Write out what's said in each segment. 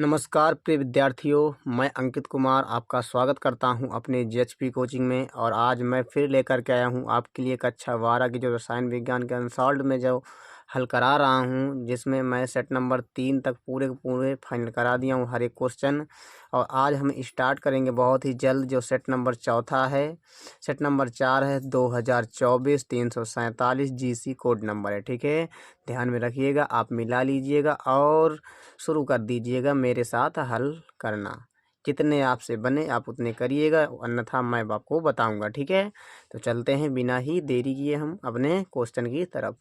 नमस्कार प्रिय विद्यार्थियों, मैं अंकित कुमार आपका स्वागत करता हूं अपने जीएचपी कोचिंग में। और आज मैं फिर लेकर के आया हूं आपके लिए कक्षा 12 की जो रसायन विज्ञान के अनसॉल्व्ड में जो हल करा रहा हूं, जिसमें मैं सेट नंबर 3 तक पूरे के पूरे फाइनल करा दिया हूं हर एक क्वेश्चन। और आज हम स्टार्ट करेंगे बहुत ही जल्द जो सेट नंबर 4 है। सेट नंबर 4 है 2024 347 जीसी कोड नंबर है। ठीक है, ध्यान में रखिएगा, आप मिला लीजिएगा और शुरू कर दीजिएगा मेरे साथ हल करना। जितने आपसे बने आप उतने करिएगा, अन्यथा मैं आपको बताऊंगा। ठीक है, तो चलते हैं बिना ही देरी किए हम अपने क्वेश्चन की तरफ।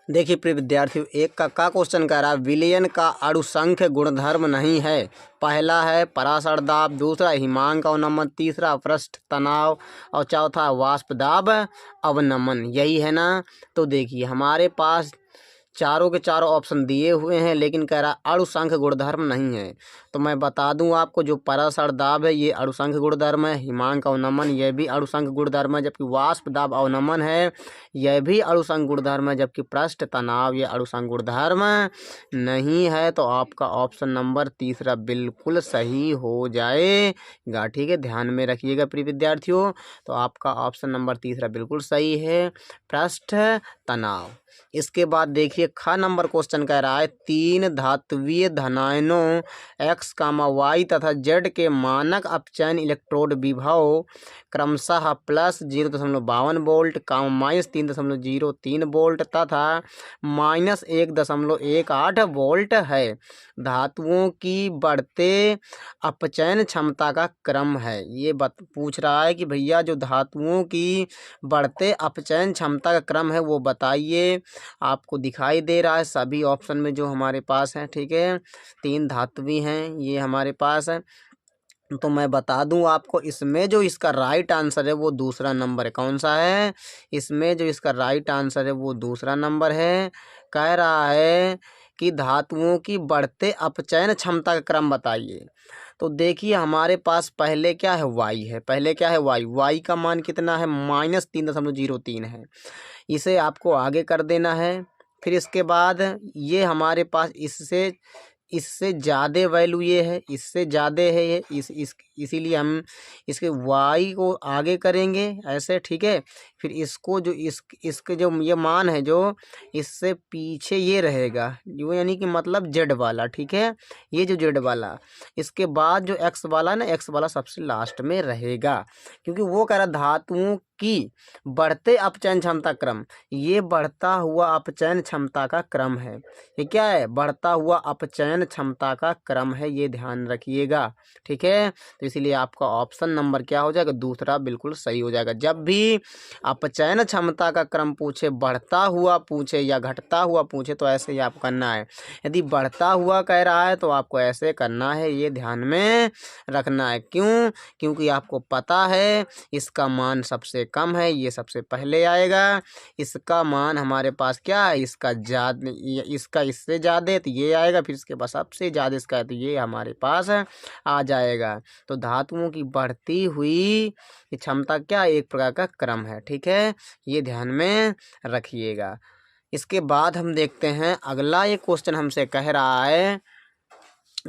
देखिए प्रिय विद्यार्थियों, एक का क्वेश्चन कह रहा है विलयन का अणुसंख्य गुणधर्म नहीं है। पहला है पराशर दाब, दूसरा हिमांक अवनमन, तीसरा पृष्ठ तनाव और चौथा वाष्प दाब अवनमन। यही है ना। तो देखिए हमारे पास चारों के चारों ऑप्शन दिए हुए हैं, लेकिन कह रहा अणुसंख्य गुणधर्म नहीं है। तो मैं बता दूं आपको, जो पराशर दाब है ये अणुसंख्य गुणधर्म है, हिमांक अवनमन यह भी अणुसंख्य गुणधर्म है, जबकि वाष्प दाब अवनमन है यह भी अणुसंख्य गुणधर्म है, जबकि पृष्ठ तनाव ये अणुसंख्य गुणधर्म नहीं है। तो आपका ऑप्शन नंबर तीसरा बिल्कुल सही हो जाएगा। ठीक है, ध्यान में रखिएगा प्रिय विद्यार्थियों। तो आपका ऑप्शन नंबर तीसरा बिल्कुल सही है, पृष्ठ तनाव। इसके बाद देखिए ख नंबर क्वेश्चन कह रहा है तीन धात्विय धनायनों x, y तथा z के मानक अपचयन इलेक्ट्रोड विभव क्रमशः प्लस 0.52 वोल्ट, माइनस 3.03 वोल्ट तथा माइनस 1.18 वोल्ट है। धातुओं की बढ़ते अपचयन क्षमता का क्रम है। ये पूछ रहा है कि भैया जो धातुओं की बढ़ते अपचयन क्षमता का क्रम है वो बताइए। आपको दिखाई दे रहा है सभी ऑप्शन में जो हमारे पास है। ठीक है, तीन धातुएं हैं ये हमारे पास है। तो मैं बता दूं आपको, इसमें जो इसका राइट आंसर है वो दूसरा नंबर है। कौन सा है? इसमें जो इसका राइट आंसर है वो दूसरा नंबर है। कह रहा है कि धातुओं की बढ़ते अपचयन क्षमता का क्रम बताइए। तो देखिए हमारे पास पहले क्या है, वाई है। पहले क्या है, वाई। वाई का मान कितना है? -3.03 है। इसे आपको आगे कर देना है। फिर इसके बाद ये हमारे पास इससे ज़्यादा वैल्यू ये है, इससे ज़्यादा है ये, इसीलिए हम इसके y को आगे करेंगे ऐसे। ठीक है, फिर इसको जो इसके जो ये मान है जो इससे पीछे ये रहेगा जो, यानी कि मतलब z वाला। ठीक है, ये जो z वाला, इसके बाद जो x वाला ना, x वाला सबसे लास्ट में रहेगा, क्योंकि वो कह रहा धातुओं की बढ़ते अपचयन क्षमता क्रम। ये बढ़ता हुआ अपचयन क्षमता का क्रम है। ये क्या है? बढ़ता हुआ अपचयन क्षमता का क्रम है, ये ध्यान रखिएगा। ठीक है, तो इसीलिए आपका ऑप्शन नंबर क्या हो जाएगा? दूसरा बिल्कुल सही हो जाएगा। जब भी अपचयन क्षमता का क्रम पूछे, बढ़ता हुआ पूछे या घटता हुआ पूछे, तो ऐसे ही आपको करना है। यदि बढ़ता हुआ कह रहा है तो आपको ऐसे करना है, ये ध्यान में रखना है। क्यों? क्योंकि आपको पता है इसका मान सबसे कम है, ये सबसे पहले आएगा। इसका मान हमारे पास क्या है? इसका ज़्यादा, इसका इससे ज़्यादा तो ये आएगा, फिर इसके पास सबसे ज़्यादा इसका है तो ये हमारे पास आ जाएगा। तो धातुओं की बढ़ती हुई क्षमता क्या, एक प्रकार का क्रम है। ठीक है, ये ध्यान में रखिएगा। इसके बाद हम देखते हैं अगला। ये क्वेश्चन हमसे कह रहा है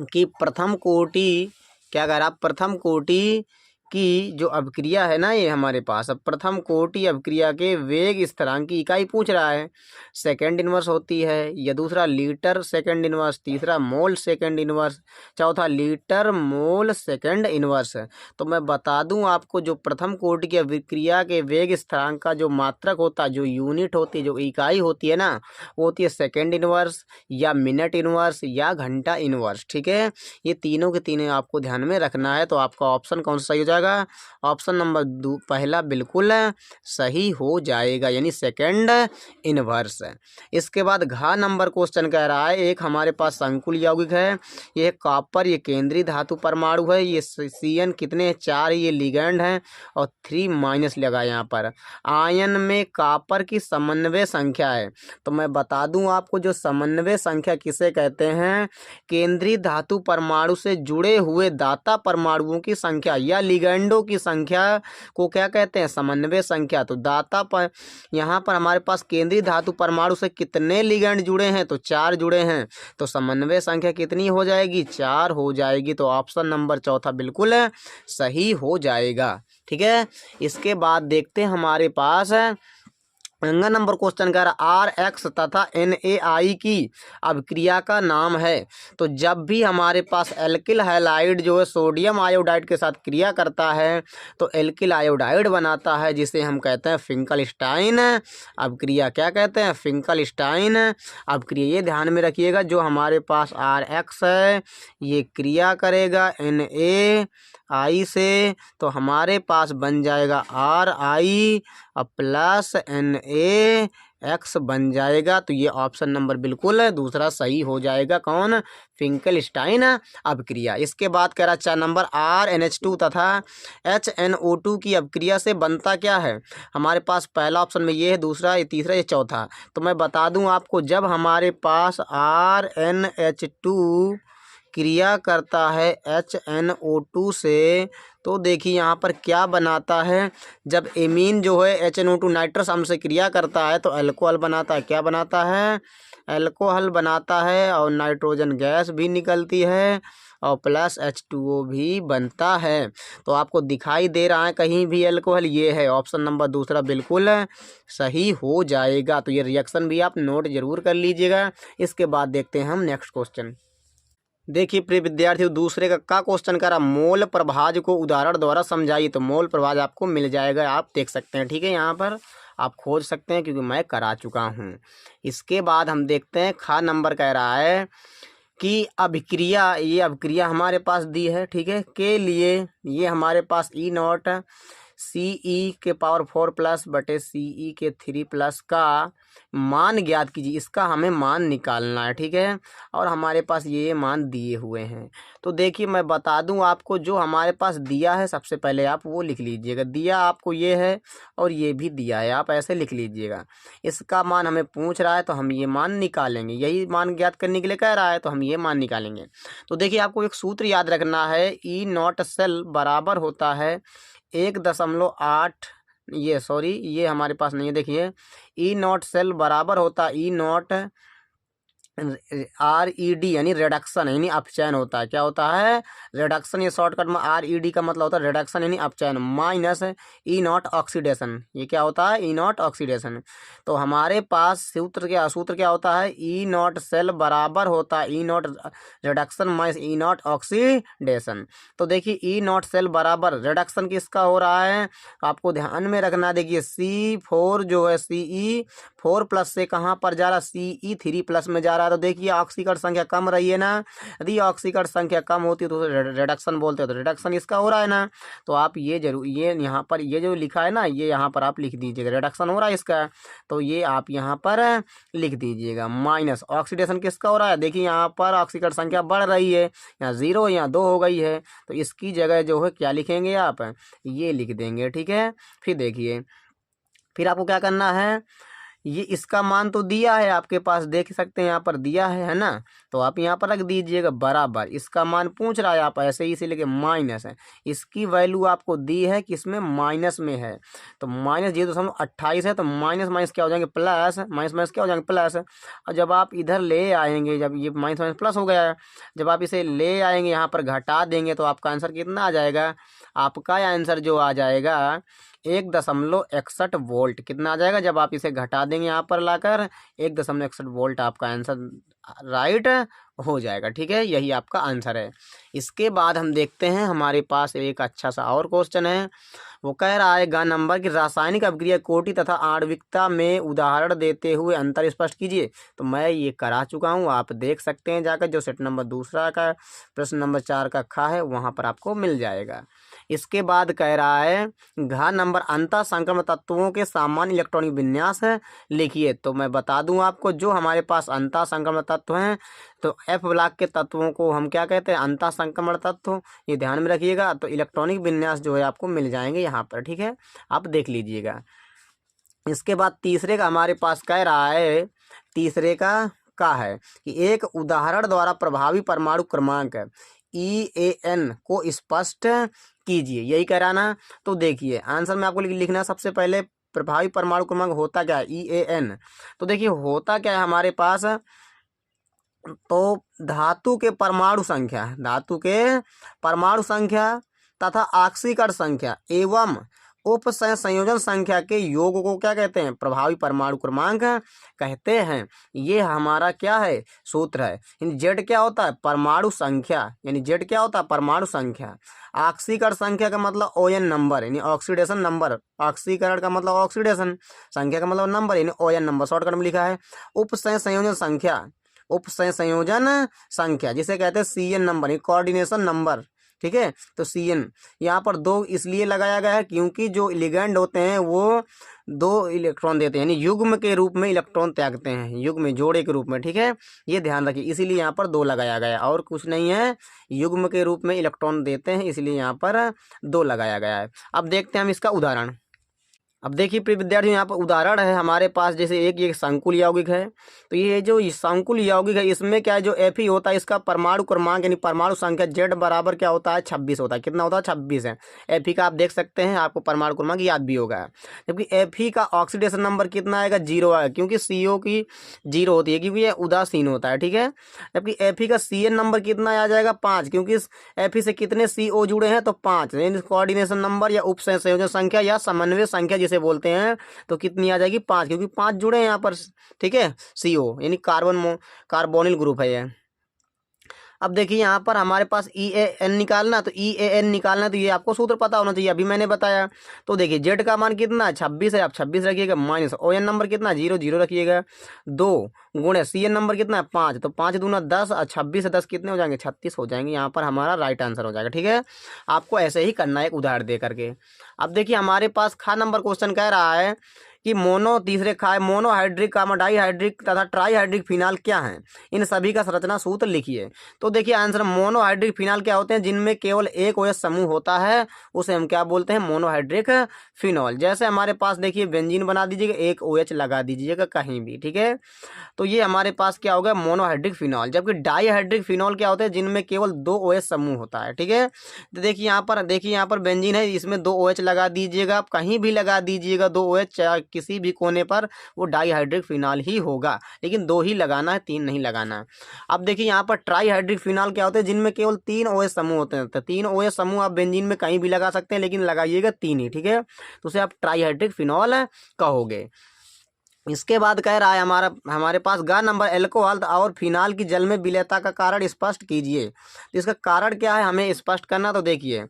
कि प्रथम कोटि, क्या कह रहा, प्रथम कोटि की जो अभिक्रिया है ना, ये हमारे पास अब प्रथम कोटि अभिक्रिया के वेग स्थिरांक की इकाई पूछ रहा है। सेकंड इनवर्स होती है, या दूसरा लीटर सेकंड इनवर्स, तीसरा मोल सेकंड इनवर्स, चौथा लीटर मोल सेकंड इनवर्स। तो मैं बता दूं आपको, जो प्रथम कोटि की अभिक्रिया के वेग स्थिरांक का जो मात्रक होता है, जो यूनिट होती है, जो इकाई होती है ना, वो होती है सेकेंड इनवर्स या मिनट इनवर्स या घंटा इनवर्स। ठीक है, ये तीनों के तीनों आपको ध्यान में रखना है। तो आपका ऑप्शन कौन सा सही हो जाएगा? ऑप्शन नंबर पहला बिल्कुल सही हो जाएगा, यानी सेकंड इनवर्स। इसके बाद घ नंबर क्वेश्चन कह रहा है, एक हमारे पास संकुल यौगिक है, ये कॉपर, ये केंद्रीय धातु परमाणु है, ये CN कितने 4, ये लिगैंड है और 3 लगा यहाँ पर। आयन में कॉपर की समन्वय संख्या है। तो मैं बता दूं आपको, जो समन्वय संख्या किसे कहते हैं? केंद्रीय धातु परमाणु से जुड़े हुए दाता परमाणुओं की संख्या या लिगैंड लिगेंडों की संख्या को क्या कहते हैं, समन्वय संख्या। तो दाता पर यहाँ पर हमारे पास केंद्रीय धातु परमाणु से कितने लिगेंड जुड़े हैं, तो 4 जुड़े हैं। तो समन्वय संख्या कितनी हो जाएगी, 4 हो जाएगी। तो ऑप्शन नंबर चौथा बिल्कुल सही हो जाएगा। ठीक है, इसके बाद देखते हैं हमारे पास अंगा नंबर क्वेश्चन कर RX तथा NaI की अभिक्रिया का नाम है। तो जब भी हमारे पास एल्किल हैलाइड जो है सोडियम आयोडाइड के साथ क्रिया करता है तो एल्किल आयोडाइड बनाता है, जिसे हम कहते हैं फिंकलस्टाइन अभिक्रिया। क्या कहते हैं, फिंकलस्टाइन अभिक्रिया। ये ध्यान में रखिएगा, जो हमारे पास RX है ये क्रिया करेगा NaI से, तो हमारे पास बन जाएगा RI प्लस NaX बन जाएगा। तो ये ऑप्शन नंबर बिल्कुल दूसरा सही हो जाएगा। कौन, फिंकलस्टाइन अभिक्रिया। इसके बाद कह रहा 4 नंबर RNH2 तथा HNO2 की अभिक्रिया से बनता क्या है। हमारे पास पहला ऑप्शन में ये है, दूसरा ये, तीसरा ये, चौथा। तो मैं बता दूं आपको, जब हमारे पास RNH2 क्रिया करता है HNO2 से, तो देखिए यहाँ पर क्या बनाता है। जब एमीन जो है HNO2 नाइट्रस अम्ल से क्रिया करता है तो अल्कोहल बनाता है। क्या बनाता है, अल्कोहल बनाता है, और नाइट्रोजन गैस भी निकलती है और प्लस H2O भी बनता है। तो आपको दिखाई दे रहा है कहीं भी अल्कोहल, ये है ऑप्शन नंबर दूसरा बिल्कुल सही हो जाएगा। तो ये रिएक्शन भी आप नोट जरूर कर लीजिएगा। इसके बाद देखते हैं हम नेक्स्ट क्वेश्चन। देखिए प्रिय विद्यार्थियों, दूसरे का क्वेश्चन करा मोल प्रभाज को उदाहरण द्वारा समझाइए। तो मोल प्रभाज आपको मिल जाएगा, आप देख सकते हैं। ठीक है, यहाँ पर आप खोज सकते हैं क्योंकि मैं करा चुका हूँ। इसके बाद हम देखते हैं खा नंबर कह रहा है कि अभिक्रिया, ये अभिक्रिया हमारे पास दी है। ठीक है, के लिए ये हमारे पास E0 CE के पावर 4 प्लस बटे CE के 3 प्लस का मान ज्ञात कीजिए। इसका हमें मान निकालना है। ठीक है, और हमारे पास ये मान दिए हुए हैं। तो देखिए मैं बता दूं आपको, जो हमारे पास दिया है सबसे पहले आप वो लिख लीजिएगा। दिया आपको ये है और ये भी दिया है, आप ऐसे लिख लीजिएगा। इसका मान हमें पूछ रहा है तो हम ये मान निकालेंगे। यही मान ज्ञात करने के लिए कह रहा है तो हम ये मान निकालेंगे। तो देखिए आपको एक सूत्र याद रखना है, E0 सेल बराबर होता है 1.8, ये हमारे पास नहीं है। देखिए E0 सेल बराबर होता है E0 RED यानी रिडक्शन यानी अपचयन होता है। क्या होता है, रिडक्शन। ये शॉर्टकट में RED का मतलब होता है रिडक्शन यानी अपचयन, माइनस E0 ऑक्सीडेशन। ये क्या होता है, E0 ऑक्सीडेशन। तो हमारे पास सूत्र क्या होता है, E0 सेल बराबर होता है E0 reduction minus E0 oxidation. तो देखिए E0 सेल बराबर रिडक्शन किसका हो रहा है, आपको ध्यान में रखना। देखिए C4 जो है CE4 प्लस से कहाँ पर जा रहा है, CE3 प्लस में जा रहा है। तो देखिए ऑक्सीकरण संख्या कम रही है ना, यदि ऑक्सीकरण संख्या कम होती है तो रिडक्शन बोलते हैं। तो रिडक्शन इसका हो रहा है ना, तो आप ये जरूर, ये यहाँ पर ये जो लिखा है ना, ये यहाँ पर आप लिख दीजिएगा, रिडक्शन हो रहा है इसका। तो ये आप यहाँ पर लिख दीजिएगा। माइनस ऑक्सीडेशन किसका हो रहा है, देखिए यहाँ पर ऑक्सीकरण संख्या बढ़ रही है, यहाँ 0 यहाँ 2 हो गई है। तो इसकी जगह जो है क्या लिखेंगे आप, ये लिख देंगे। ठीक है, फिर देखिए, फिर आपको क्या करना है, ये इसका मान तो दिया है आपके पास, देख सकते हैं यहाँ पर दिया है ना। तो आप यहाँ पर रख दीजिएगा बराबर, इसका मान पूछ रहा है, आप ऐसे ही इसे लेके माइनस है। इसकी वैल्यू आपको दी है किसमें, माइनस में है। तो माइनस 0.28 है, तो माइनस माइनस क्या हो जाएंगे, प्लस, माइनस माइनस क्या हो जाएंगे, प्लस। और जब आप इधर ले आएंगे, जब ये माइनस माइनस प्लस हो गया है, जब आप इसे ले आएंगे यहाँ पर घटा देंगे तो आपका आंसर कितना आ जाएगा, आपका आंसर जो आ जाएगा 1.61 वोल्ट। कितना आ जाएगा, जब आप इसे घटा देंगे यहाँ पर लाकर 1.61 वोल्ट आपका आंसर राइट हो जाएगा। ठीक है, यही आपका आंसर है। इसके बाद हम देखते हैं हमारे पास एक अच्छा सा और क्वेश्चन है। वो कह रहा है ग नंबर की रासायनिक अभिक्रिया कोटि तथा आणविकता में उदाहरण देते हुए अंतर स्पष्ट कीजिए। तो मैं ये करा चुका हूँ, आप देख सकते हैं जाकर, जो सेट नंबर दूसरा का प्रश्न नंबर 4 का खा है वहाँ पर आपको मिल जाएगा। इसके बाद कह रहा है घ नंबर अंतः संक्रमण तत्वों के सामान्य इलेक्ट्रॉनिक विन्यास है, लिखिए। तो मैं बता दूं आपको, जो हमारे पास अंतः संक्रमण तत्व हैं तो F ब्लॉक के तत्वों को हम क्या कहते हैं, अंतः संक्रमण तत्व। ये ध्यान में रखिएगा। तो इलेक्ट्रॉनिक विन्यास जो है आपको मिल जाएंगे यहाँ पर। ठीक है, आप देख लीजिएगा। इसके बाद तीसरे का हमारे पास कह रहा है, तीसरे का है कि एक उदाहरण द्वारा प्रभावी परमाणु क्रमांक EAN को स्पष्ट कीजिए, यही कह रहा ना। तो देखिए आंसर में आपको लिखना सबसे पहले प्रभावी परमाणु क्रमांक होता क्या है, EAN। तो देखिए होता क्या है हमारे पास, तो धातु के परमाणु संख्या तथा ऑक्सीकरण संख्या एवं उपसंयोजन संख्या के योग को क्या कहते हैं, प्रभावी परमाणु क्रमांक कहते हैं। ये हमारा क्या है, सूत्र है। यानी जेड क्या होता है, परमाणु संख्या, यानी जेड क्या होता है, परमाणु संख्या। ऑक्सीकरण संख्या का मतलब ON नंबर, यानी ऑक्सीडेशन नंबर। ऑक्सीकरण का मतलब ऑक्सीडेशन, संख्या का मतलब नंबर, यानी ON नंबर शॉर्टकट में लिखा है। उपसंयोजन संख्या जिसे कहते हैं CN नंबर, कोऑर्डिनेशन नंबर, ठीक है। तो CN यहाँ पर 2 इसलिए लगाया गया है क्योंकि जो लिगैंड होते हैं वो 2 इलेक्ट्रॉन देते हैं, यानी युग्म के रूप में इलेक्ट्रॉन त्यागते हैं, युग्म जोड़े के रूप में, ठीक है। ये ध्यान रखिए, इसीलिए यहाँ पर 2 लगाया गया है और कुछ नहीं है, युग्म के रूप में इलेक्ट्रॉन देते हैं, इसलिए यहाँ पर 2 लगाया गया है। अब देखते हैं हम इसका उदाहरण। अब देखिए प्रिय विद्यार्थियों, यहाँ पर उदाहरण है हमारे पास, जैसे ये संकुल यौगिक है। तो ये जो संकुल यौगिक है इसमें क्या है, जो Fe होता है इसका परमाणु क्रमांक यानी परमाणु संख्या Z बराबर क्या होता है, 26 होता है। कितना होता है, 26 है। Fe का आप देख सकते हैं, आपको परमाणु क्रमांक याद भी होगा। जबकि Fe का ऑक्सीडेशन नंबर कितना आएगा, 0 आएगा, क्योंकि CO की 0 होती है, क्योंकि ये उदासीन होता है, ठीक है। जबकि Fe का CN नंबर कितना आ जाएगा, 5, क्योंकि इस Fe से कितने CO जुड़े हैं, तो 5। यानी कोऑर्डिनेशन नंबर या उपसंयोजन संख्या या समन्वय संख्या जिसे बोलते हैं, तो कितनी आ जाएगी, 5, क्योंकि 5 जुड़े हैं यहाँ पर, ठीक है। CO यानी कार्बोनिल ग्रुप है ये। अब देखिए यहाँ पर हमारे पास EAN निकालना, तो EAN निकालना, तो ये आपको सूत्र पता होना चाहिए, अभी मैंने बताया। तो देखिए जेड का मान कितना है, 26 है, आप 26 रखिएगा, माइनस ON नंबर कितना, 0 0 रखिएगा, 2 गुणे CN नंबर कितना है, 5, तो 5 दूना 10 और 26 से 10 कितने हो जाएंगे, 36 हो जाएंगे। यहाँ पर हमारा राइट आंसर हो जाएगा, ठीक है। आपको ऐसे ही करना है, एक उदाहरण दे करके। अब देखिए हमारे पास खा नंबर क्वेश्चन कह रहा है कि मोनोहाइड्रिक, डाइहाइड्रिक तथा ट्राईहाइड्रिक फिनाल क्या हैं, इन सभी का संरचना सूत्र लिखिए। तो देखिए आंसर, मोनोहाइड्रिक फिनाल क्या होते हैं, जिनमें केवल एक OH समूह होता है, उसे हम क्या बोलते हैं, मोनोहाइड्रिक फिनॉल। जैसे हमारे पास देखिए बेंजीन बना दीजिएगा, एक OH लगा दीजिएगा कहीं भी, ठीक है। तो ये हमारे पास क्या होगा, मोनोहाइड्रिक फिनॉल। जबकि डाइहाइड्रिक फिनॉल क्या होते हैं, जिनमें केवल 2 OH समूह होता है, ठीक है। तो देखिए यहाँ पर बेंजीन है, इसमें 2 OH लगा दीजिएगा, आप कहीं भी लगा दीजिएगा 2 OH, किसी भी कोने पर, वो डाइहाइड्रिक फिनॉल ही होगा। लेकिन 2 ही लगाना है, 3 नहीं लगाना है। अब देखिए यहाँ पर ट्राईहाइड्रिक फिनॉल क्या होते हैं, जिनमें केवल 3 OH समूह होते हैं। तो 3 OH समूह आप बेंजीन में कहीं भी लगा सकते हैं, लेकिन लगाइएगा 3 ही, ठीक है। तो उसे आप ट्राईहाइड्रिक फिनॉल कहोगे। इसके बाद कह रहा है हमारे पास गा नंबर, एल्कोहल और फिनाल की जल में विलेयता का कारण स्पष्ट कीजिए। तो इसका कारण क्या है, हमें स्पष्ट करना। तो देखिए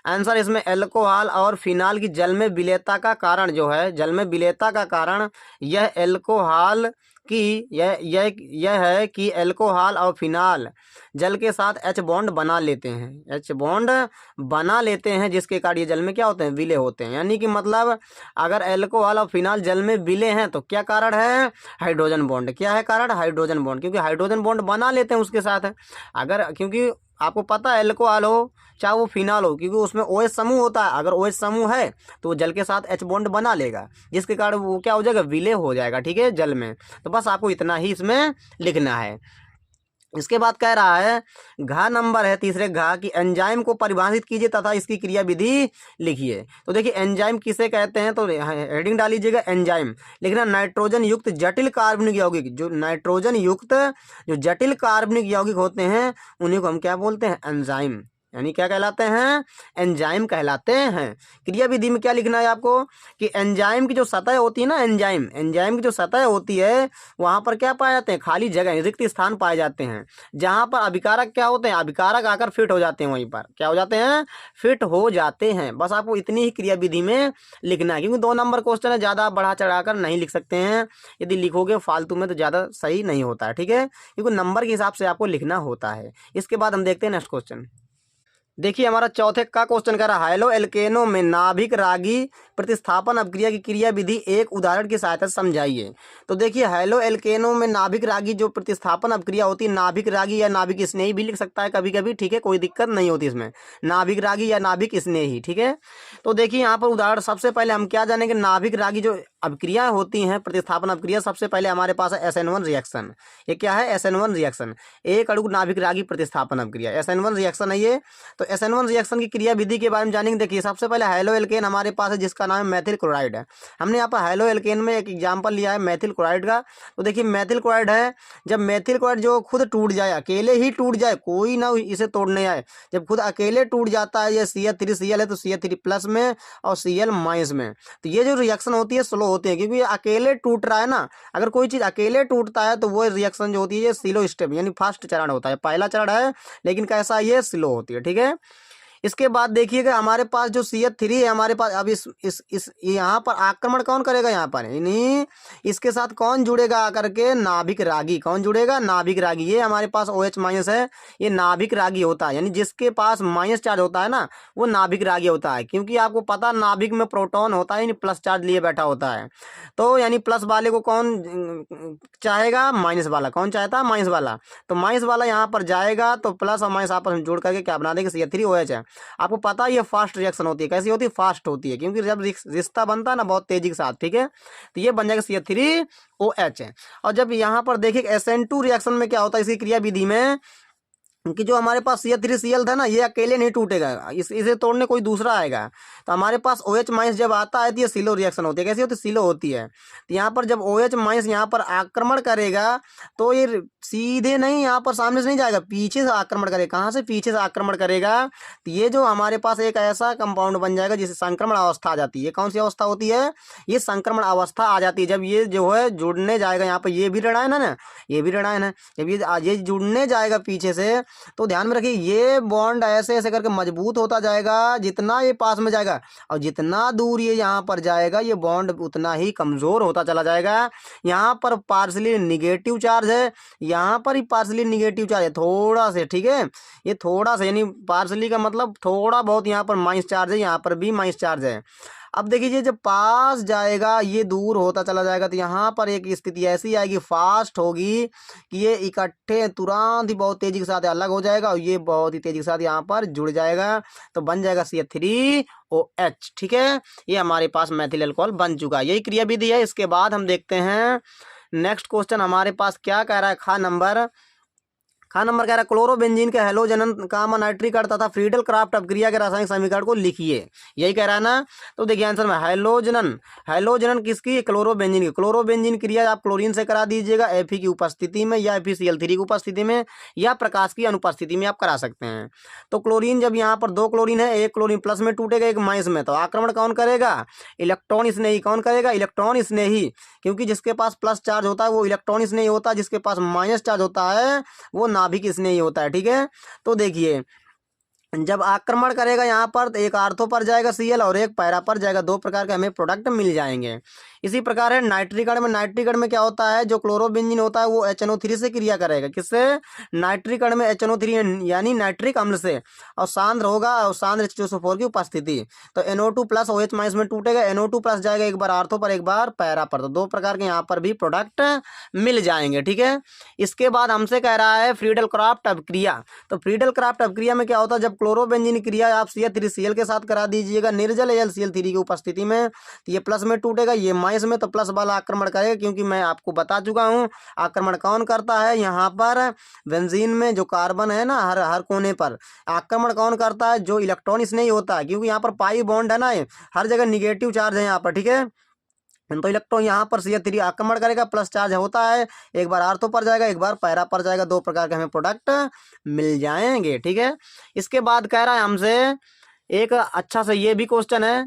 आंसर इसमें, एल्कोहल और फिनाल की जल में विलेयता का कारण जो है, जल में विलेयता का कारण यह एल्कोहल की यह है कि एल्कोहल और फिनाल जल के साथ H बॉन्ड बना लेते हैं, H बॉन्ड बना लेते हैं, जिसके कारण ये जल में क्या होते हैं, विलय होते हैं। यानी कि मतलब अगर एल्कोहल और फिनाल जल में विलय हैं तो क्या कारण है, हाइड्रोजन बॉन्ड। क्या है कारण, हाइड्रोजन बॉन्ड, क्योंकि हाइड्रोजन बॉन्ड बना लेते हैं उसके साथ। अगर, क्योंकि आपको पता है एल्कोहल हो चाहे वो फिनाल हो, क्योंकि उसमें OH समूह होता है, अगर OH समूह है तो वो जल के साथ H बॉन्ड बना लेगा, जिसके कारण वो क्या हो जाएगा, विलय हो जाएगा, ठीक है, जल में। तो बस आपको इतना ही इसमें लिखना है। इसके बाद कह रहा है घा नंबर है, तीसरे घा की एंजाइम को परिभाषित कीजिए तथा इसकी क्रिया विधि लिखिए। तो देखिए एंजाइम किसे कहते हैं, तो हेडिंग डाल लीजिएगा एंजाइम, लिखना नाइट्रोजन युक्त जटिल कार्बनिक यौगिक। जो नाइट्रोजन युक्त जो जटिल कार्बनिक यौगिक होते हैं उन्हीं को हम क्या बोलते हैं, एंजाइम, यानी क्या कहलाते हैं, एंजाइम कहलाते हैं। क्रिया विधि में क्या लिखना है आपको, कि एंजाइम की जो सतह होती है ना, एंजाइम की जो सतह होती है वहां पर क्या पाए जाते हैं, खाली जगह, रिक्त स्थान पाए जाते हैं, जहां पर अभिकारक क्या होते हैं, अभिकारक आकर फिट हो जाते हैं, वहीं पर क्या हो जाते हैं, फिट हो जाते हैं। बस आपको इतनी ही क्रिया विधि में लिखना है, क्योंकि 2 नंबर क्वेश्चन है, ज़्यादा बढ़ा चढ़ाकर नहीं लिख सकते हैं। यदि लिखोगे फालतू में तो ज़्यादा सही नहीं होता है, ठीक है, क्योंकि नंबर के हिसाब से आपको लिखना होता है। इसके बाद हम देखते हैं नेक्स्ट क्वेश्चन। देखिए हमारा चौथे का क्वेश्चन कह रहा है हैलो एल्केनो में नाभिक रागी प्रतिस्थापन अपक्रिया की क्रिया विधि एक उदाहरण की सहायता से समझाइए। तो देखिए हैलो एल्केनो में नाभिक रागी जो प्रतिस्थापन अपक्रिया होती है, नाभिक रागी या नाभिक स्नेही भी लिख सकता है कभी कभी, ठीक है, कोई दिक्कत नहीं होती इसमें, नाभिक रागी या नाभिक स्नेही, ठीक है। तो देखिए यहाँ पर उदाहरण सबसे पहले हम क्या जानेंगे, नाभिक रागी जो अपक्रिया होती हैं प्रतिस्थापन अपक्रिया, सबसे पहले हमारे पास है SN1 रिएक्शन। ये क्या है, SN1 रिएक्शन, एक अणु नाभिक रागी प्रतिस्थापन अपक्रिया, SN1 रिएक्शन है ये। तो SN1 रिएक्शन की क्रिया विधि के बारे में जानेंगे। देखिए सबसे पहले हैलो एल्केन हमारे पास है जिसका नाम है मेथिल क्लोराइड है। हमने यहाँ पर हैलो एल्केन में एक एग्जाम्पल लिया है मेथिल क्लोराइड का। तो देखिए मेथिल क्लोराइड है, जब मेथिल क्लोराइड जो खुद टूट जाए, अकेले ही टूट जाए, कोई ना इसे तोड़ने आए, जब खुद अकेले टूट जाता है, ये CH3Cl है तो CH3 प्लस में और Cl माइनस में, तो ये जो रिएक्शन होती है स्लो होती है, क्योंकि ये अकेले टूट रहा है ना। अगर कोई चीज़ अकेले टूटता है तो वो रिएक्शन जो होती है ये स्लो स्टेप यानी फर्स्ट चरण होता है, पहला चरण है, लेकिन कैसा ये स्लो होती है, ठीक है। इसके बाद देखिएगा हमारे पास जो CH3 है हमारे पास, अब इस यहाँ पर आक्रमण कौन करेगा, यहाँ पर यानी इसके साथ कौन जुड़ेगा आकर के, नाभिक रागी, कौन जुड़ेगा, नाभिक रागी। ये हमारे पास OH माइनस है, ये नाभिक रागी होता है, यानी जिसके पास माइनस चार्ज होता है ना वो नाभिक रागी होता है, क्योंकि आपको पता नाभिक में प्रोटॉन होता है यानी प्लस चार्ज लिए बैठा होता है। तो यानी प्लस वाले को कौन चाहेगा, माइनस वाला, कौन चाहता है, माइनस वाला। तो माइनस वाला यहाँ पर जाएगा तो प्लस और माइनस आपस में जोड़ करके क्या बना देंगे, CH3OH है। आपको पता है ये फास्ट रिएक्शन होती है, कैसी होती है, फास्ट होती है, क्योंकि जब रिश्ता बनता है ना बहुत तेजी के साथ, ठीक है, तो ये बन जाएगा CH3OH है। और जब यहाँ पर देखिए SN2 रिएक्शन में क्या होता है, इसकी क्रिया विधि में कि जो हमारे पास CH3Cl था ना ये अकेले नहीं टूटेगा, इसे तोड़ने कोई दूसरा आएगा। तो हमारे पास OH माइनस जब आता है तो ये सिलो रिएक्शन होती है, कैसी होती है, सिलो होती है। तो यहाँ पर जब OH माइनस यहाँ पर आक्रमण करेगा तो ये सीधे नहीं यहाँ पर सामने से नहीं जाएगा, पीछे से आक्रमण करेगा। कहाँ से, पीछे से आक्रमण करेगा। तो ये जो हमारे पास एक ऐसा कंपाउंड बन जाएगा जिसे संक्रमण अवस्था आ जाती है। ये कौन सी अवस्था होती है, ये संक्रमण अवस्था आ जाती है। जब ये जो है जुड़ने जाएगा, यहाँ पर ये भी ऋणायन है ना, ये भी ऋणायन है, जब ये जुड़ने जाएगा पीछे से तो ध्यान में रखिए ये बॉन्ड ऐसे ऐसे करके मजबूत होता जाएगा, जितना ये पास में जाएगा और जितना दूर ये यहाँ पर जाएगा ये बॉन्ड उतना ही कमजोर होता चला जाएगा। यहाँ पर पार्शली निगेटिव चार्ज है, यहाँ पर ही पार्शली निगेटिव चार्ज है थोड़ा से, ठीक है, ये थोड़ा सा यानी पार्शली का मतलब थोड़ा बहुत, यहाँ पर माइनस चार्ज है, यहाँ पर भी माइनस चार्ज है। अब देखिए जब पास जाएगा ये दूर होता चला जाएगा तो यहाँ पर एक स्थिति ऐसी आएगी, फास्ट होगी कि ये इकट्ठे तुरंत ही बहुत तेजी के साथ अलग हो जाएगा और ये बहुत ही तेजी के साथ यहाँ पर जुड़ जाएगा, तो बन जाएगा CH3OH, ठीक है। ये हमारे पास मेथिल अल्कोहल बन चुका है, यही क्रिया विधि है। इसके बाद हम देखते हैं नेक्स्ट क्वेश्चन हमारे पास क्या कह रहा है, खा नंबर कह रहा है क्लोरोबेंजीन के हेलोजन कामा नाइट्रिक अणु तथा फ्रीडल क्राफ्ट अपक्रिया के रासायनिक समीकरण को लिखिए, यही कह रहा है ना। तो देखिए आंसर में हेलोजन किसकी, क्लोरोबेंजीन की। क्लोरोबेंजीन क्रिया आप क्लोरीन से करा दीजिएगा Fe की उपस्थिति में या FeCl3 की उपस्थिति में या प्रकाश की अनुपस्थिति में आप करा सकते हैं। तो क्लोरीन जब यहाँ पर 2 क्लोरीन है, एक क्लोरीन प्लस में टूटेगा एक माइनस में, तो आक्रमण कौन करेगा, इलेक्ट्रॉन स्नेही। कौन करेगा, इलेक्ट्रॉन स्नेही, क्योंकि जिसके पास प्लस चार्ज होता है वो इलेक्ट्रॉन स्नेही होता है, जिसके पास माइनस चार्ज होता है वो नाभिक स्नेही होता है, ठीक है। तो देखिए जब आक्रमण करेगा यहाँ पर तो एक आर्थो पर जाएगा Cl और एक पैरा पर जाएगा, 2 प्रकार के हमें प्रोडक्ट मिल जाएंगे। इसी प्रकार है नाइट्रिक अणु में क्या होता है, जो क्लोरोबेंजीन होता है वो HNO3 से क्रिया करेगा, किससे, नाइट्रिक अणु में HNO3 यानी नाइट्रिक अम्ल से, और सांद्र होगा और सांद्र H2SO4 की उपस्थिति। तो NO2 प्लस OH माइनस में टूटेगा, NO2 प्लस जाएगा एक बार आर्थो पर एक बार पैरा पर, तो 2 प्रकार के यहाँ पर भी प्रोडक्ट मिल जाएंगे, ठीक है। इसके बाद हमसे कह रहा है फ्रीडल क्राफ्ट अपक्रिया। तो फ्रीडल क्राफ्ट अपक्रिया में क्या होता है, जब क्लोरोबेंजीन क्रिया आप CH3Cl के साथ करा दीजिएगा निर्जल HCl3 की उपस्थिति में, तो ये प्लस में टूटेगा, ये माइनस में, तो प्लस वाला आक्रमण करेगा, क्योंकि मैं आपको बता चुका हूँ आक्रमण कौन करता है। यहाँ पर बेंजीन में जो कार्बन है ना हर कोने पर आक्रमण कौन करता है, जो इलेक्ट्रॉन स्नेही होता है, क्योंकि यहाँ पर पाई बॉन्ड है ना, हर जगह निगेटिव चार्ज है यहाँ पर, ठीक है। तो इलेक्ट्रॉन यहाँ पर CH3 आक्रमण करेगा, प्लस चार्ज होता है, एक बार आर्थो पर जाएगा एक बार पैरा पर जाएगा, 2 प्रकार के हमें प्रोडक्ट मिल जाएंगे, ठीक है। इसके बाद कह रहा है हमसे एक अच्छा सा ये भी क्वेश्चन है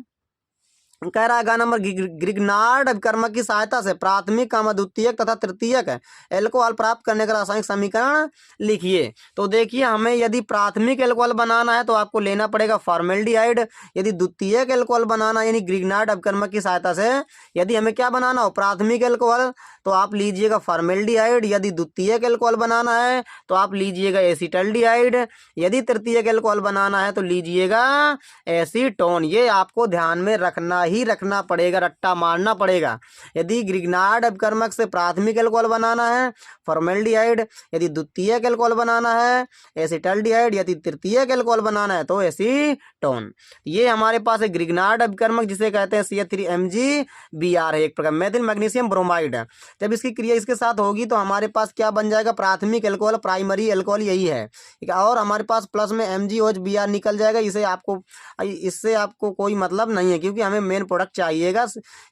कह रहा है गा नंबर ग्रिग्नार्ड अभिकर्मक की सहायता से प्राथमिक द्वितीयक तथा तृतीयक एल्कोहल प्राप्त करने का रासायनिक समीकरण लिखिए। तो देखिए, हमें यदि प्राथमिक एल्कोहल बनाना है तो आपको लेना पड़ेगा फॉर्मेल्डिहाइड। यदि द्वितीयक एल्कोहल बनाना यानी ग्रिग्नार्ड अभिकर्मक की सहायता से यदि हमें क्या बनाना हो प्राथमिक एल्कोहल, तो आप लीजिएगा फॉर्मेल्डिहाइड। यदि द्वितीयक एल्कोहल बनाना है तो आप लीजिएगा एसीटल्डिहाइड। यदि तृतीयक एल्कोहल बनाना है तो लीजिएगा एसीटोन। ये आपको ध्यान में रखना पड़ेगा, रट्टा मारना पड़ेगा। यदि ग्रिग्नार्ड अभिकर्मक से प्राथमिक एल्कोहल बनाना है फॉर्मेल्डिहाइड, यदि द्वितीयक एल्कोहल बनाना है एसीटल्डिहाइड, यदि तृतीयक एल्कोहल बनाना है तो एसीटोन। ये हमारे पास है ग्रिग्नार्ड अभिकर्मक जिसे कहते हैं CH3MgBr है, एक प्रकार मेथिल मैग्नीशियम ब्रोमाइड। जब इसकी क्रिया इसके साथ होगी तो हमारे पास क्या बन जाएगा प्राथमिक एल्कोहल, प्राइमरी एल्कोहल यही है, ठीक है। और हमारे पास प्लस में MgOH निकल जाएगा। इससे आपको कोई मतलब नहीं है क्योंकि हमें मेन प्रोडक्ट चाहिएगा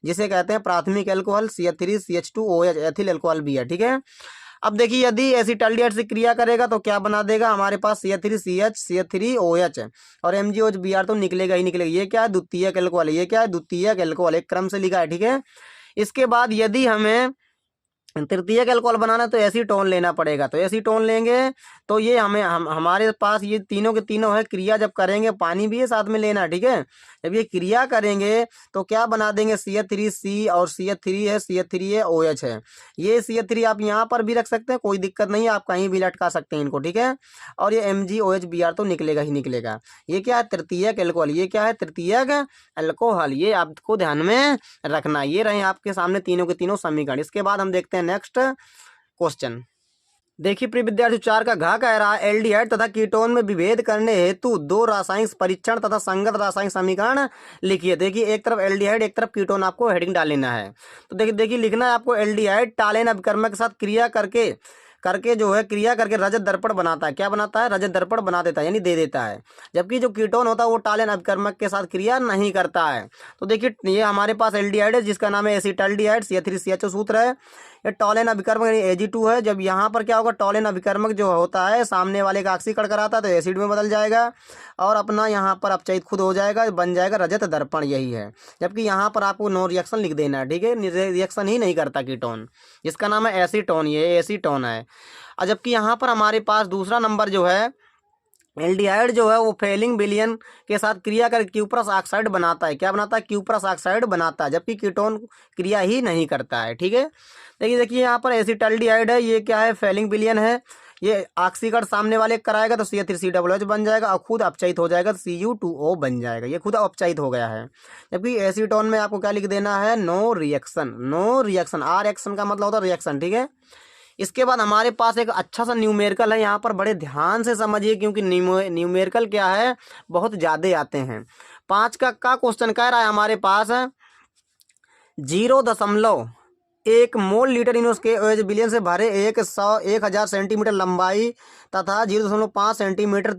जिसे कहते हैं प्राथमिक एल्कोहल CH3CH2OH एथिल एल्कोहल भी है, ठीक है। अब देखिए, यदि एसीटल्डिहाइड से क्रिया करेगा तो क्या बना देगा हमारे पास CH3CH CH3OH और MgOH तो निकलेगा ही निकलेगा। ये क्या है द्वितीयक एल्कोहल, ये क्या है द्वितीयक एल्कोहल, एक क्रम से लिखा है, ठीक है। इसके बाद यदि हमें तृतीयक एल्कोहल बनाना है तो एसीटोन लेना पड़ेगा। तो एसीटोन लेंगे तो ये हमारे पास ये तीनों के तीनों है। क्रिया जब करेंगे पानी भी है साथ में लेना, ठीक है। जब ये क्रिया करेंगे तो क्या बना देंगे CH3C और CH3 है CH3OH है। ये CH3 आप यहाँ पर भी रख सकते हैं, कोई दिक्कत नहीं है, आप कहीं भी लटका सकते हैं इनको, ठीक है। और ये MgOH तो निकलेगा ही निकलेगा। ये क्या है तृतीयक एल्कोहल, ये क्या है तृतीयक एल्कोहल, ये आपको ध्यान में रखना। ये रहे आपके सामने तीनों के तीनों समीकरण। इसके बाद हम देखते हैं नेक्स्ट क्वेश्चन। देखिए प्रिय विद्यार्थी, 4 का घ कह रहा है एल्डिहाइड तथा कीटोन में विभेद करने हेतु 2 रासायनिक परीक्षण तथा संगत रासायनिक समीकरण लिखिए। देखिए, एक तरफ एल्डिहाइड एक तरफ कीटोन, आपको हेडिंग डाल लेना है। तो देखिए लिखना है आपको एल्डिहाइड टालेन अभिकर्मक के साथ क्रिया करके जो है क्रिया करके रजत दर्पण बनाता है। क्या बनाता है? रजत दर्पण बना देता है, यानी दे देता है। जबकि जो कीटोन होता है वो टालेन अभिकर्मक के साथ क्रिया नहीं करता है। तो देखिए, ये हमारे पास एल्डिहाइड है जिसका नाम है एसीटल्डिहाइड, CH3CHO सूत्र है। ये टॉलेन अभिकर्मक यानी Ag2 है। जब यहाँ पर क्या होगा, टॉलेन अभिकर्मक जो होता है सामने वाले का ऑक्सीकरण कराता है तो एसिड में बदल जाएगा और अपना यहाँ पर अपचयित खुद हो जाएगा, बन जाएगा रजत दर्पण, यही है। जबकि यहाँ पर आपको नो रिएक्शन लिख देना है, ठीक है। रिएक्शन ही नहीं करता कीटोन, जिसका नाम है एसीटोन, ये एसीटोन है। और जबकि यहाँ पर हमारे पास दूसरा नंबर जो है एल्डिहाइड जो है वो फेलिंग विलयन के साथ क्रिया कर क्यूप्रस ऑक्साइड बनाता है। क्या बनाता है? क्यूप्रस ऑक्साइड बनाता है, जबकि कीटोन क्रिया ही नहीं करता है, ठीक है। देखिए यहाँ पर एसीटल्डिहाइड है, ये क्या है फेलिंग विलयन है। ये ऑक्सीकरण सामने वाले कराएगा तो CH3COOH बन जाएगा और खुद अपचयित हो जाएगा तो Cu2O बन जाएगा। ये खुद अपचयित हो गया है। जबकि एसीटोन में आपको क्या लिख देना है? No reaction. No reaction, reaction का मतलब होता है रिएक्शन, ठीक है। इसके बाद हमारे पास एक अच्छा सा न्यूमेरिकल है, यहाँ पर बड़े ध्यान से समझिए क्योंकि न्यूमेरिकल क्या है बहुत ज़्यादा आते हैं। 5 का क्वेश्चन कह रहा है हमारे पास 0.1 मोल लीटर इन उसके OH बिलियन से भरे 1000 सेंटीमीटर लंबाई तथा 0.5 सेंटीमीटर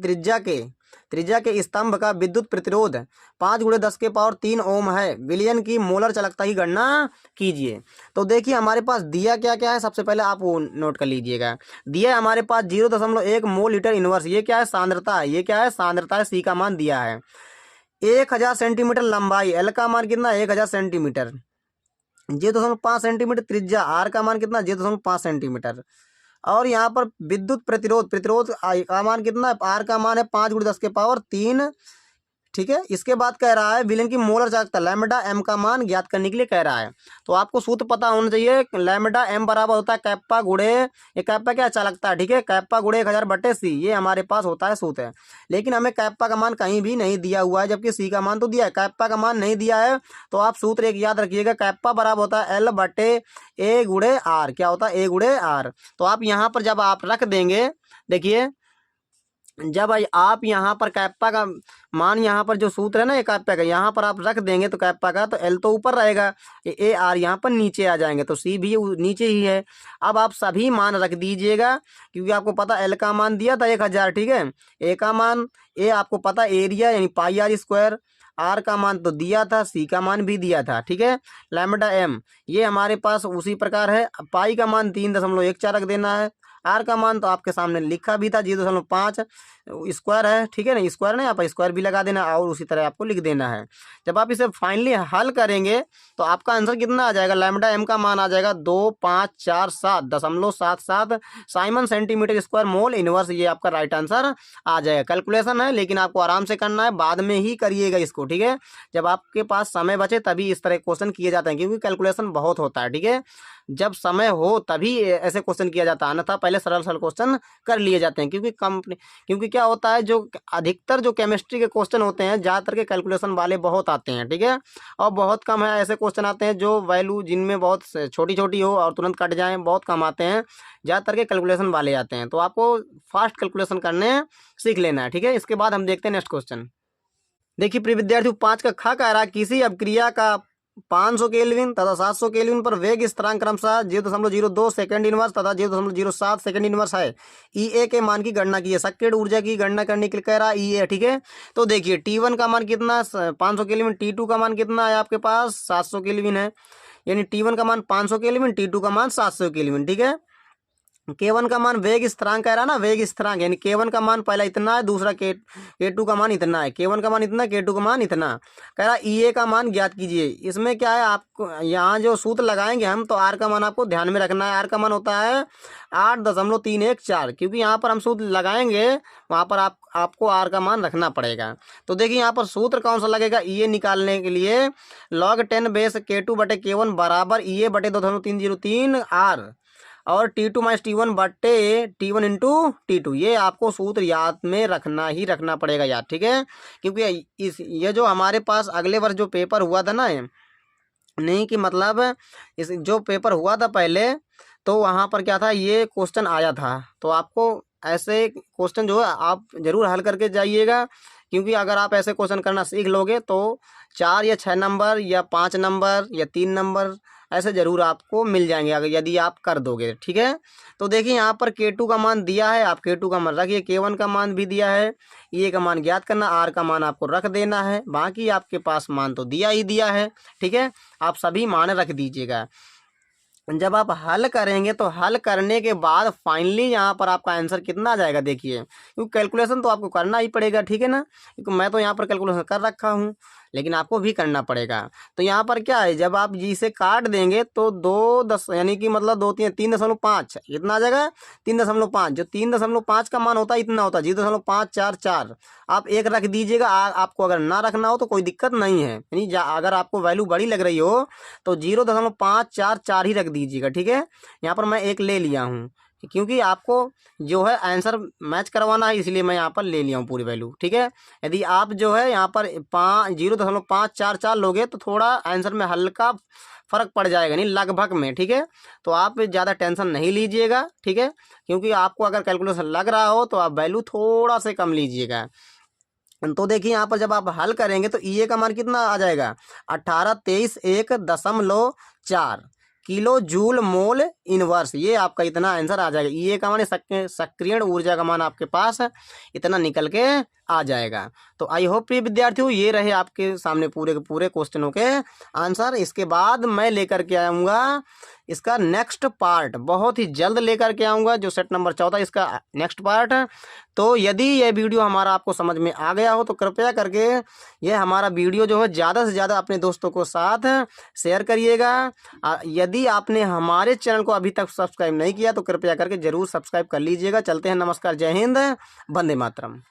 त्रिज्या के स्तंभ का विद्युत प्रतिरोध 5×10⁻³ ओम है। विलयन की मोलर चालकता की गणना कीजिए। तो देखिए हमारे पास दिया क्या क्या है, सबसे पहले आप वो नोट कर लीजिएगा। दिया है हमारे पास 0.1 मोल लीटर इनवर्स, ये क्या है? सांद्रता है। ये क्या है? सांद्रता है। सी का मान दिया है 1000 सेंटीमीटर लंबाई, एल का मान कितना? 1000 सेंटीमीटर। 0.5 सेंटीमीटर त्रिज्या, आर का मान कितना? 0.5 सेंटीमीटर। और यहाँ पर विद्युत प्रतिरोध का मान कितना है? आर का मान है 5×10⁻³ ठीक है। इसके बाद कह रहा है विलयन की मोलर चालकता लैम्डा एम का मान ज्ञात करने के लिए कह रहा है। तो आपको सूत्र पता होना चाहिए, लैम्डा एम बराबर होता है कैप्पा गुणे, ये कैप्पा क्या चालकता है, ठीक है, कैप्पा गुणे 1000/c, ये हमारे पास होता है सूत्र है। लेकिन हमें कैप्पा का मान कहीं भी नहीं दिया हुआ है, जबकि सी का मान तो दिया है, कैप्पा का मान नहीं दिया है। तो आप सूत्र एक याद रखिएगा, कैप्पा बराबर होता है L/A/R, क्या होता है? A/R। तो आप यहाँ पर जब आप रख देंगे, देखिए जब आप यहाँ पर कैप्पा का मान, यहाँ पर जो सूत्र है ना ये कैप्पा का, यहाँ पर आप रख देंगे तो कैप्पा का, तो एल तो ऊपर रहेगा, AR यहाँ पर नीचे आ जाएंगे, तो सी भी नीचे ही है। अब आप सभी मान रख दीजिएगा क्योंकि आपको पता एल का मान दिया था 1000, ठीक है। ए का मान, ए आपको पता एरिया यानी πr², आर का मान तो दिया था, सी का मान भी दिया था, ठीक है। लैम्डा एम ये हमारे पास उसी प्रकार है, पाई का मान 3.14 रख देना है, आर का मान तो आपके सामने लिखा भी था 0.5 स्क्वायर है, ठीक है ना, स्क्वायर नहीं, आप स्क्वायर भी लगा देना और उसी तरह आपको लिख देना है। जब आप इसे फाइनली हल करेंगे तो आपका आंसर कितना आ जाएगा, लैम्बडा एम का मान आ जाएगा 2547.77 Simon centimetre square mole inverse. ये आपका राइट आंसर आ जाएगा। कैलकुलेशन है लेकिन आपको आराम से करना है, बाद में ही करिएगा इसको, ठीक है। जब आपके पास समय बचे तभी इस तरह क्वेश्चन किए जाते हैं, क्योंकि कैलकुलेशन बहुत होता है, ठीक है। जब समय हो तभी ऐसे क्वेश्चन किया जाता है, अन्यथा पहले सरल सरल क्वेश्चन कर लिए जाते हैं। क्योंकि क्या होता है, जो अधिकतर जो केमिस्ट्री के क्वेश्चन होते हैं ज़्यादातर के कैलकुलेशन वाले बहुत आते हैं, ठीक है। और बहुत कम है ऐसे क्वेश्चन आते हैं जो वैल्यू जिनमें बहुत छोटी छोटी हो और तुरंत कट जाएँ, बहुत कम आते हैं। ज़्यादातर के कैलकुलेशन वाले आते हैं, तो आपको फास्ट कैलकुलेशन करने सीख लेना है, ठीक है। इसके बाद हम देखते हैं नेक्स्ट क्वेश्चन। देखिए प्रिय विद्यार्थियों, 5 का खा कह रहा है किसी अभिक्रिया का 500 केल्विन तथा 700 केल्विन पर वेग स्थिरांक क्रमशः 0.02 सेकंड इनवर्स तथा 0.07 सेकंड इनवर्स है। ई के मान की गणना की है। सक्रिय ऊर्जा की गणना करने के लिए कह रहा है ई, ठीक है। तो देखिए T1 का मान कितना 500 केल्विन, T2 का मान कितना है आपके पास 700 केल्विन है, यानी T1 का मान 500 केल्विन, T2 का मान 700 केल्विन, ठीक है। K1 का मान वेग स्थिरांक कह रहा ना, वेग स्थिरांक यानी K1 का मान पहला इतना है, दूसरा K2 का मान इतना है। K1 का मान इतना, K2 का मान इतना। कह रहा EA का मान ज्ञात कीजिए। इसमें क्या है, आपको यहाँ जो सूत्र लगाएंगे हम, तो R का मान आपको ध्यान में रखना है। R का मान होता है 8.314, क्योंकि यहाँ पर हम सूत्र लगाएंगे वहाँ पर आपको R का मान रखना पड़ेगा। तो देखिए यहाँ पर सूत्र कौन सा लगेगा EA निकालने के लिए, log 10 बेस K2 बटे K1 बराबर EA बटे 2.303 R और T2 माइनस T1 बटे T1 इंटू T2। ये आपको सूत्र याद में रखना ही रखना पड़ेगा यार, ठीक है। क्योंकि ये जो हमारे पास अगले वर्ष जो पेपर हुआ था ना, नहीं कि मतलब इस जो पेपर हुआ था पहले, तो वहाँ पर क्या था, ये क्वेश्चन आया था। तो आपको ऐसे क्वेश्चन जो है आप ज़रूर हल करके जाइएगा, क्योंकि अगर आप ऐसे क्वेश्चन करना सीख लोगे तो 4 या 6 नंबर या 5 नंबर या 3 नंबर ऐसे ज़रूर आपको मिल जाएंगे अगर यदि आप कर दोगे, ठीक है। तो देखिए यहाँ पर K2 का मान दिया है, आप K2 का मान रखिए, K1 का मान भी दिया है, E का मान ज्ञात करना, R का मान आपको रख देना है। बाकी आपके पास मान तो दिया ही दिया है, ठीक है। आप सभी मान रख दीजिएगा। जब आप हल करेंगे तो हल करने के बाद फाइनली यहाँ पर आपका आंसर कितना आ जाएगा देखिए, क्योंकि कैलकुलेशन तो आपको करना ही पड़ेगा, ठीक है ना। क्योंकि मैं तो यहाँ पर कैलकुलेशन कर रखा हूँ, लेकिन आपको भी करना पड़ेगा। तो यहाँ पर क्या है, जब आप जी से काट देंगे तो 2 यानी कि मतलब 3.5 कितना आ जाएगा 3.5। जो 3.5 का मान होता है इतना होता है 0.544। आप एक रख दीजिएगा। आपको अगर ना रखना हो तो कोई दिक्कत नहीं है, यानी अगर आपको वैल्यू बड़ी लग रही हो तो 0.544 ही रख दीजिएगा, ठीक है। यहाँ पर मैं एक ले लिया हूँ, क्योंकि आपको जो है आंसर मैच करवाना है, इसलिए मैं यहाँ पर ले लिया हूँ पूरी वैल्यू, ठीक है। यदि आप जो है यहाँ पर 0.544 लोगे तो थोड़ा आंसर में हल्का फर्क पड़ जाएगा, नहीं लगभग में, ठीक है। तो आप ज़्यादा टेंशन नहीं लीजिएगा, ठीक है। क्योंकि आपको अगर कैलकुलेशन लग रहा हो तो आप वैल्यू थोड़ा से कम लीजिएगा। तो देखिए यहाँ पर जब आप हल करेंगे तो EA का मान कितना आ जाएगा 1823.1.4 किलो जूल मोल इनवर्स। ये आपका इतना आंसर आ जाएगा। EA का मान सक्रियण ऊर्जा का मान आपके पास इतना निकल के आ जाएगा। तो आई होप प्रिय विद्यार्थियों ये रहे आपके सामने पूरे के पूरे क्वेश्चनों के आंसर। इसके बाद मैं लेकर के आऊँगा इसका नेक्स्ट पार्ट, बहुत ही जल्द लेकर के आऊँगा, जो सेट नंबर 14 इसका नेक्स्ट पार्ट। तो यदि यह वीडियो हमारा आपको समझ में आ गया हो तो कृपया करके यह हमारा वीडियो जो है ज़्यादा से ज़्यादा अपने दोस्तों को साथ शेयर करिएगा। यदि आपने हमारे चैनल को अभी तक सब्सक्राइब नहीं किया तो कृपया करके ज़रूर सब्सक्राइब कर लीजिएगा। चलते हैं, नमस्कार, जय हिंद, वंदे मातरम।